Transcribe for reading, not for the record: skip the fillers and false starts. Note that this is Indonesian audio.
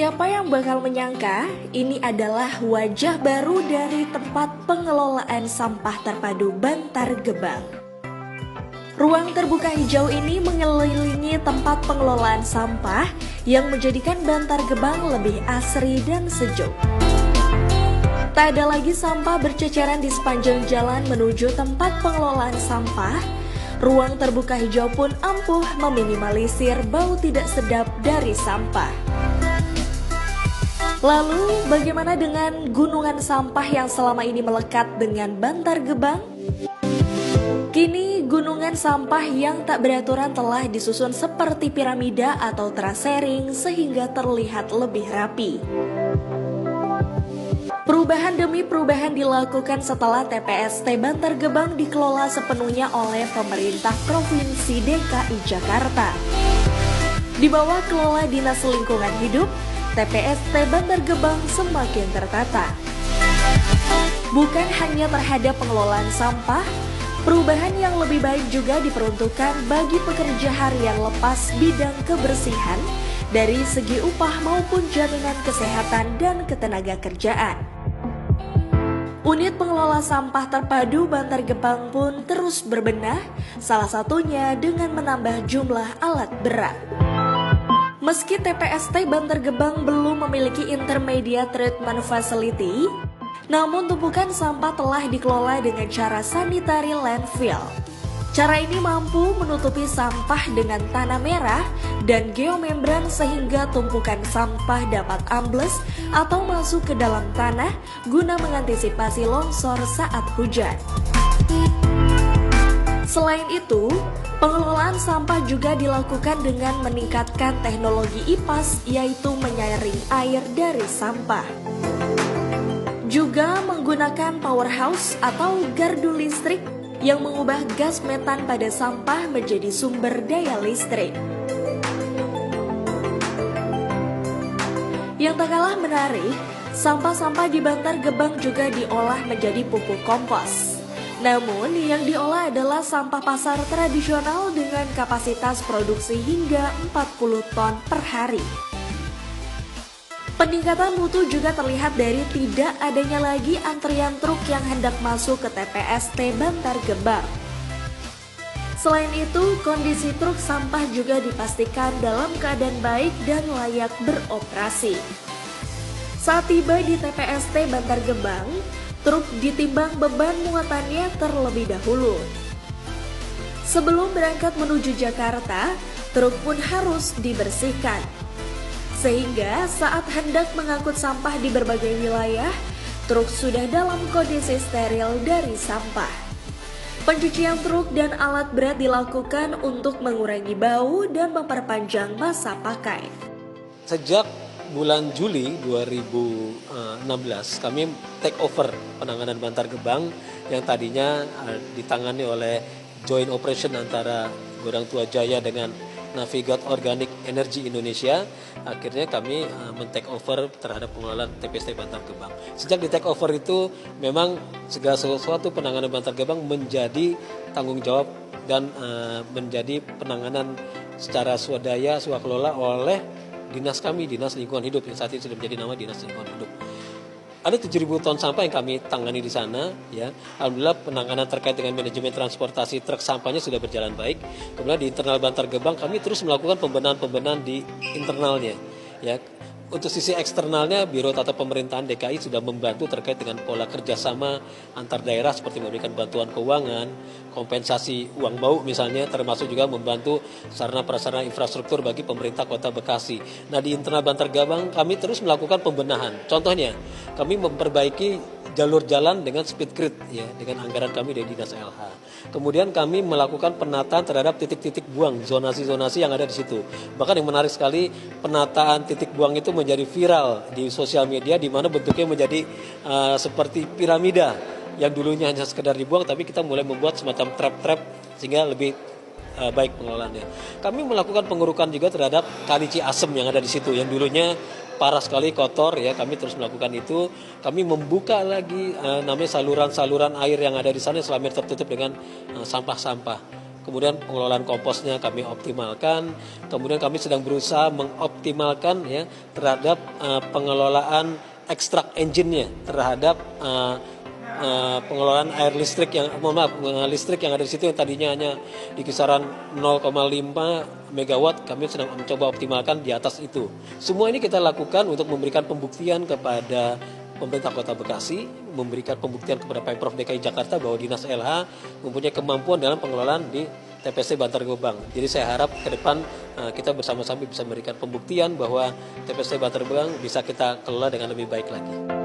Siapa yang bakal menyangka ini adalah wajah baru dari tempat pengelolaan sampah terpadu Bantar Gebang. Ruang terbuka hijau ini mengelilingi tempat pengelolaan sampah yang menjadikan Bantar Gebang lebih asri dan sejuk. Tak ada lagi sampah berceceran di sepanjang jalan menuju tempat pengelolaan sampah. Ruang terbuka hijau pun ampuh meminimalisir bau tidak sedap dari sampah. Lalu, bagaimana dengan gunungan sampah yang selama ini melekat dengan Bantar Gebang? Kini, gunungan sampah yang tak beraturan telah disusun seperti piramida atau terasering sehingga terlihat lebih rapi. Perubahan demi perubahan dilakukan setelah TPST Bantar Gebang dikelola sepenuhnya oleh pemerintah Provinsi DKI Jakarta. Di bawah kelola Dinas Lingkungan Hidup, TPST Bantar Gebang semakin tertata. Bukan hanya terhadap pengelolaan sampah, perubahan yang lebih baik juga diperuntukkan bagi pekerja harian lepas bidang kebersihan dari segi upah maupun jaminan kesehatan dan ketenaga kerjaan. Unit pengelola sampah terpadu Bantar Gebang pun terus berbenah, salah satunya dengan menambah jumlah alat berat. Meski TPST Bantar Gebang belum memiliki intermediate treatment facility, namun tumpukan sampah telah dikelola dengan cara sanitary landfill. Cara ini mampu menutupi sampah dengan tanah merah dan geomembran sehingga tumpukan sampah dapat ambles atau masuk ke dalam tanah guna mengantisipasi longsor saat hujan. Selain itu, pengelolaan sampah juga dilakukan dengan meningkatkan teknologi IPAS, yaitu menyaring air dari sampah. Juga menggunakan powerhouse atau gardu listrik yang mengubah gas metan pada sampah menjadi sumber daya listrik. Yang tak kalah menarik, sampah-sampah di Bantar Gebang juga diolah menjadi pupuk kompos. Namun, yang diolah adalah sampah pasar tradisional dengan kapasitas produksi hingga 40 ton per hari. Peningkatan mutu juga terlihat dari tidak adanya lagi antrian truk yang hendak masuk ke TPST Bantar Gebang. Selain itu, kondisi truk sampah juga dipastikan dalam keadaan baik dan layak beroperasi. Saat tiba di TPST Bantar Gebang, truk ditimbang beban muatannya terlebih dahulu. Sebelum berangkat menuju Jakarta, truk pun harus dibersihkan. Sehingga saat hendak mengangkut sampah di berbagai wilayah, truk sudah dalam kondisi steril dari sampah. Pencucian truk dan alat berat dilakukan untuk mengurangi bau dan memperpanjang masa pakai. Sejak bulan Juli 2016 kami take over penanganan Bantar Gebang yang tadinya ditangani oleh joint operation antara Godang Tua Jaya dengan Navigat Organic Energy Indonesia. Akhirnya kami men-take over terhadap pengelolaan TPST Bantar Gebang. Sejak di take over itu memang segala sesuatu penanganan Bantar Gebang menjadi tanggung jawab dan menjadi penanganan secara swadaya, swakelola oleh dinas kami, Dinas Lingkungan Hidup yang saat ini sudah menjadi nama Dinas Lingkungan Hidup. Ada 7.000 ton sampah yang kami tangani di sana, ya. Alhamdulillah penanganan terkait dengan manajemen transportasi truk sampahnya sudah berjalan baik. Kemudian di internal Bantar Gebang kami terus melakukan pembenahan-pembenahan di internalnya, ya. Untuk sisi eksternalnya, Biro Tata Pemerintahan DKI sudah membantu terkait dengan pola kerjasama antar daerah seperti memberikan bantuan keuangan, kompensasi uang bau misalnya, termasuk juga membantu sarana prasarana infrastruktur bagi pemerintah Kota Bekasi. Nah, di internal Bantar Gebang kami terus melakukan pembenahan. Contohnya, kami memperbaiki jalur jalan dengan speed grid, ya, dengan anggaran kami dari Dinas LH. Kemudian kami melakukan penataan terhadap titik-titik buang, zonasi-zonasi yang ada di situ. Bahkan yang menarik sekali, penataan titik buang itu menjadi viral di sosial media, di mana bentuknya menjadi seperti piramida yang dulunya hanya sekedar dibuang, tapi kita mulai membuat semacam trap-trap sehingga lebih baik pengelolaannya. Kami melakukan pengurukan juga terhadap Kali Ciasem yang ada di situ, yang dulunya parah sekali, kotor, ya. Kami terus melakukan itu. Kami membuka lagi namanya saluran-saluran air yang ada di sana selama tertutup dengan sampah-sampah. kemudian pengelolaan komposnya kami optimalkan, kemudian kami sedang berusaha mengoptimalkan ya terhadap pengelolaan ekstrak engine-nya, terhadap pengelolaan air listrik listrik yang ada di situ yang tadinya hanya di kisaran 0,5 megawatt, kami sedang mencoba optimalkan di atas itu. Semua ini kita lakukan untuk memberikan pembuktian kepada pemerintah Kota Bekasi, memberikan pembuktian kepada Pemprov DKI Jakarta bahwa Dinas LH mempunyai kemampuan dalam pengelolaan di TPST Bantar Gebang. Jadi saya harap ke depan kita bersama-sama bisa memberikan pembuktian bahwa TPST Bantar Gebang bisa kita kelola dengan lebih baik lagi.